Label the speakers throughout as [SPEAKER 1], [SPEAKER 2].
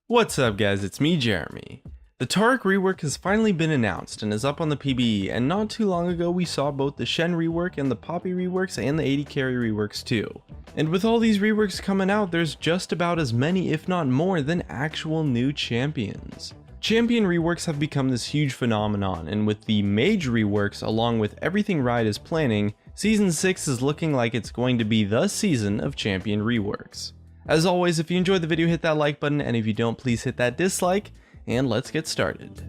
[SPEAKER 1] What's up guys, it's me Jeremy. The Taric rework has finally been announced and is up on the PBE, and not too long ago we saw both the Shen rework and the Poppy reworks and the 80 carry reworks too. And with all these reworks coming out, there's just about as many if not more than actual new champions. Champion reworks have become this huge phenomenon, and with the Mage reworks along with everything Riot is planning, Season 6 is looking like it's going to be the season of champion reworks. As always, if you enjoyed the video, hit that like button, and if you don't, please hit that dislike, and let's get started.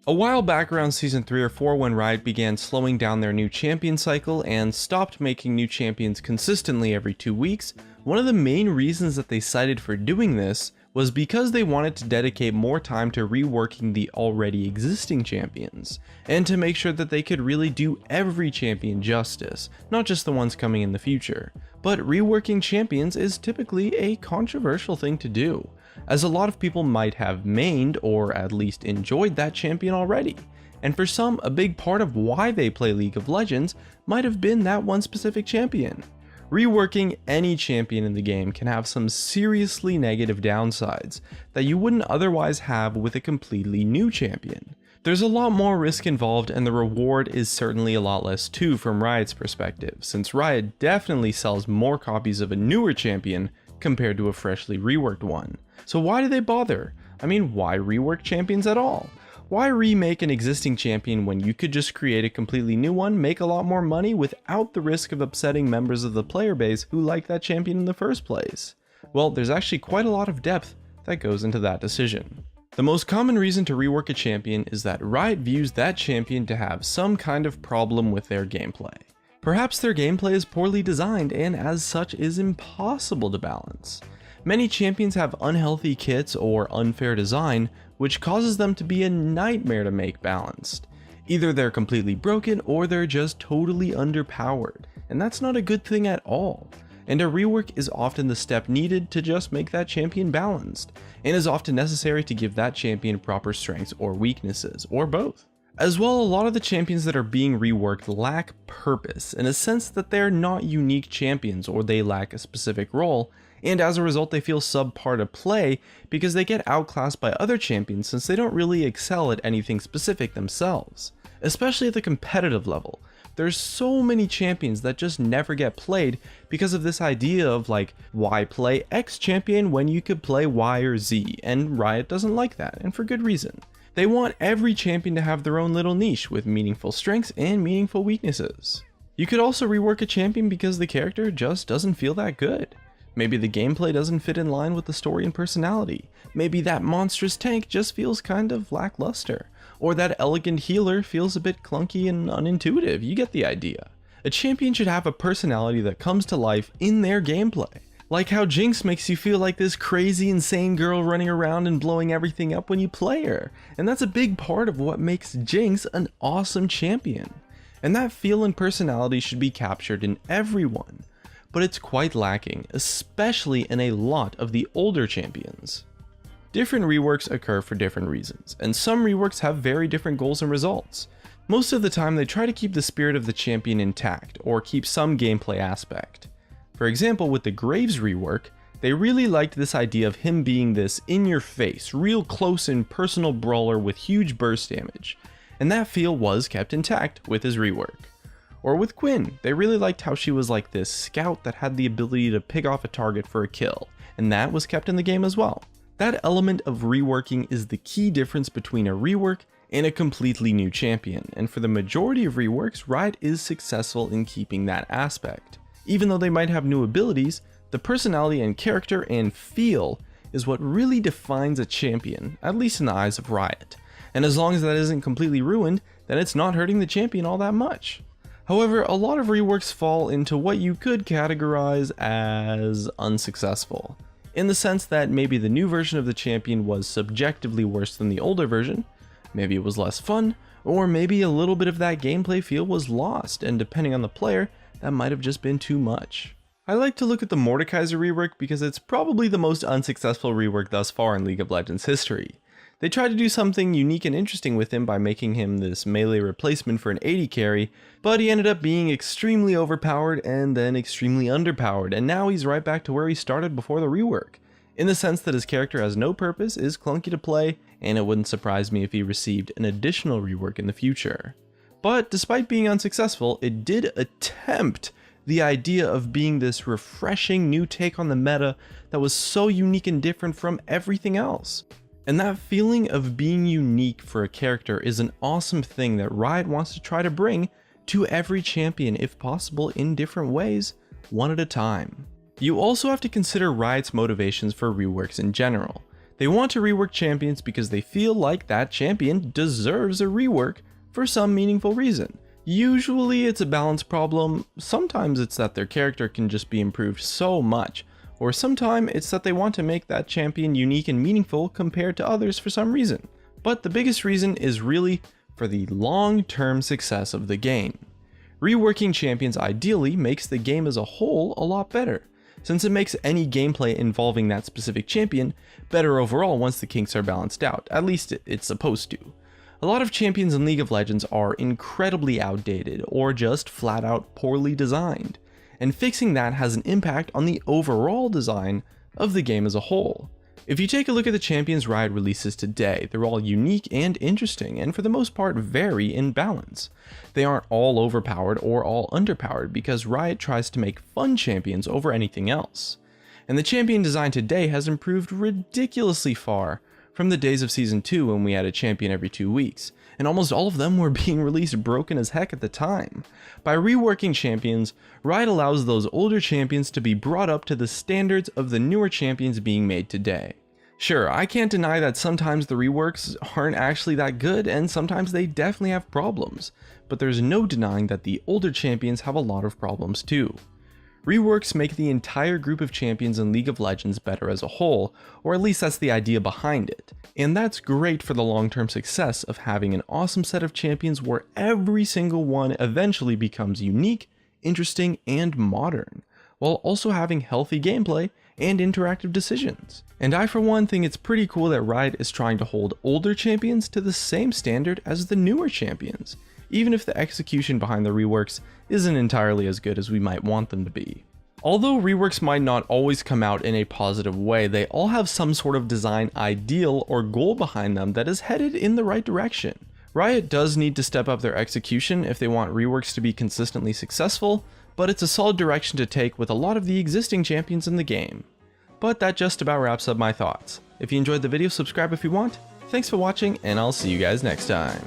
[SPEAKER 1] A while back around Season 3 or 4 when Riot began slowing down their new champion cycle and stopped making new champions consistently every 2 weeks, one of the main reasons that they cited for doing this was because they wanted to dedicate more time to reworking the already existing champions, and to make sure that they could really do every champion justice, not just the ones coming in the future. But reworking champions is typically a controversial thing to do, as a lot of people might have mained or at least enjoyed that champion already, and for some, a big part of why they play League of Legends might have been that one specific champion. Reworking any champion in the game can have some seriously negative downsides that you wouldn't otherwise have with a completely new champion. There's a lot more risk involved, and the reward is certainly a lot less too from Riot's perspective, since Riot definitely sells more copies of a newer champion compared to a freshly reworked one. So why do they bother? I mean, why rework champions at all? Why remake an existing champion when you could just create a completely new one, make a lot more money without the risk of upsetting members of the player base who like that champion in the first place? Well, there's actually quite a lot of depth that goes into that decision. The most common reason to rework a champion is that Riot views that champion to have some kind of problem with their gameplay. Perhaps their gameplay is poorly designed and as such is impossible to balance. Many champions have unhealthy kits or unfair design, which causes them to be a nightmare to make balanced. Either they're completely broken or they're just totally underpowered, and that's not a good thing at all. And a rework is often the step needed to just make that champion balanced, and is often necessary to give that champion proper strengths or weaknesses, or both. As well, a lot of the champions that are being reworked lack purpose, in a sense that they're not unique champions or they lack a specific role, and as a result they feel subpar to play because they get outclassed by other champions since they don't really excel at anything specific themselves. Especially at the competitive level, there's so many champions that just never get played because of this idea of like, why play X champion when you could play Y or Z, and Riot doesn't like that, and for good reason. They want every champion to have their own little niche with meaningful strengths and meaningful weaknesses. You could also rework a champion because the character just doesn't feel that good. Maybe the gameplay doesn't fit in line with the story and personality. Maybe that monstrous tank just feels kind of lackluster. Or that elegant healer feels a bit clunky and unintuitive, you get the idea. A champion should have a personality that comes to life in their gameplay. Like how Jinx makes you feel like this crazy insane girl running around and blowing everything up when you play her. And that's a big part of what makes Jinx an awesome champion. And that feel and personality should be captured in everyone. But it's quite lacking, especially in a lot of the older champions. Different reworks occur for different reasons, and some reworks have very different goals and results. Most of the time they try to keep the spirit of the champion intact, or keep some gameplay aspect. For example, with the Graves rework, they really liked this idea of him being this in-your-face, real close and personal brawler with huge burst damage, and that feel was kept intact with his rework. Or with Quinn, they really liked how she was like this scout that had the ability to pick off a target for a kill, and that was kept in the game as well. That element of reworking is the key difference between a rework and a completely new champion, and for the majority of reworks, Riot is successful in keeping that aspect. Even though they might have new abilities, the personality and character and feel is what really defines a champion, at least in the eyes of Riot. And as long as that isn't completely ruined, then it's not hurting the champion all that much. However, a lot of reworks fall into what you could categorize as unsuccessful, in the sense that maybe the new version of the champion was subjectively worse than the older version, maybe it was less fun, or maybe a little bit of that gameplay feel was lost, and depending on the player, that might have just been too much. I like to look at the Mordekaiser rework because it's probably the most unsuccessful rework thus far in League of Legends history. They tried to do something unique and interesting with him by making him this melee replacement for an 80 carry, but he ended up being extremely overpowered and then extremely underpowered, and now he's right back to where he started before the rework. in the sense that his character has no purpose, is clunky to play, and it wouldn't surprise me if he received an additional rework in the future. But despite being unsuccessful, it did attempt the idea of being this refreshing new take on the meta that was so unique and different from everything else. And that feeling of being unique for a character is an awesome thing that Riot wants to try to bring to every champion if possible in different ways, one at a time. You also have to consider Riot's motivations for reworks in general. They want to rework champions because they feel like that champion deserves a rework for some meaningful reason. Usually it's a balance problem, sometimes it's that their character can just be improved so much, or sometimes it's that they want to make that champion unique and meaningful compared to others for some reason. But the biggest reason is really for the long-term success of the game. Reworking champions ideally makes the game as a whole a lot better, since it makes any gameplay involving that specific champion better overall once the kinks are balanced out, at least it's supposed to. A lot of champions in League of Legends are incredibly outdated or just flat out poorly designed, and fixing that has an impact on the overall design of the game as a whole. If you take a look at the champions Riot releases today, they're all unique and interesting, and for the most part vary in balance. They aren't all overpowered or all underpowered because Riot tries to make fun champions over anything else. And the champion design today has improved ridiculously far from the days of Season 2 when we had a champion every 2 weeks, and almost all of them were being released broken as heck at the time. By reworking champions, Riot allows those older champions to be brought up to the standards of the newer champions being made today. Sure, I can't deny that sometimes the reworks aren't actually that good, and sometimes they definitely have problems, but there's no denying that the older champions have a lot of problems too. Reworks make the entire group of champions in League of Legends better as a whole, or at least that's the idea behind it. And that's great for the long-term success of having an awesome set of champions where every single one eventually becomes unique, interesting, and modern, while also having healthy gameplay and interactive decisions. And I for one think it's pretty cool that Riot is trying to hold older champions to the same standard as the newer champions, even if the execution behind the reworks isn't entirely as good as we might want them to be. Although reworks might not always come out in a positive way, they all have some sort of design ideal or goal behind them that is headed in the right direction. Riot does need to step up their execution if they want reworks to be consistently successful, but it's a solid direction to take with a lot of the existing champions in the game. But that just about wraps up my thoughts. If you enjoyed the video, subscribe if you want. Thanks for watching, and I'll see you guys next time.